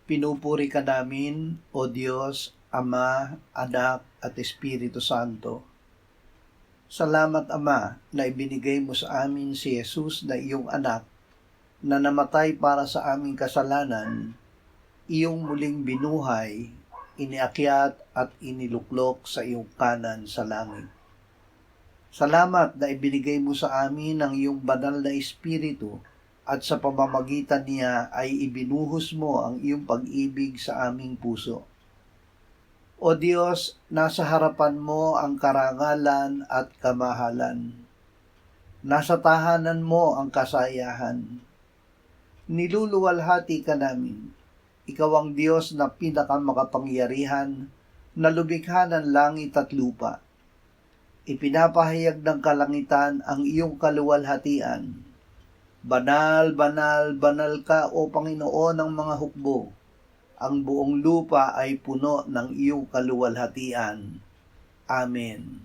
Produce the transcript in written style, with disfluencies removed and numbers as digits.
Pinupuri ka namin, O Diyos, Ama, Anak, at Espiritu Santo. Salamat, Ama, na ibinigay mo sa amin si Jesus na iyong anak, na namatay para sa aming kasalanan, iyong muling binuhay, iniakyat at iniluklok sa iyong kanan sa langit. Salamat na ibinigay mo sa amin ang iyong banal na Espiritu at sa pamamagitan niya ay ibinuhos mo ang iyong pag-ibig sa aming puso. O Diyos, nasa harapan mo ang karangalan at kamahalan. Nasa tahanan mo ang kasayahan. Niluluwalhati ka namin. Ikaw ang Diyos na pinakamakapangyarihan, na lumikha ng langit at lupa. Ipinapahayag ng kalangitan ang iyong kaluwalhatian. Banal, banal, banal ka, O Panginoon ng mga hukbo. Ang buong lupa ay puno ng iyong kaluwalhatian. Amen.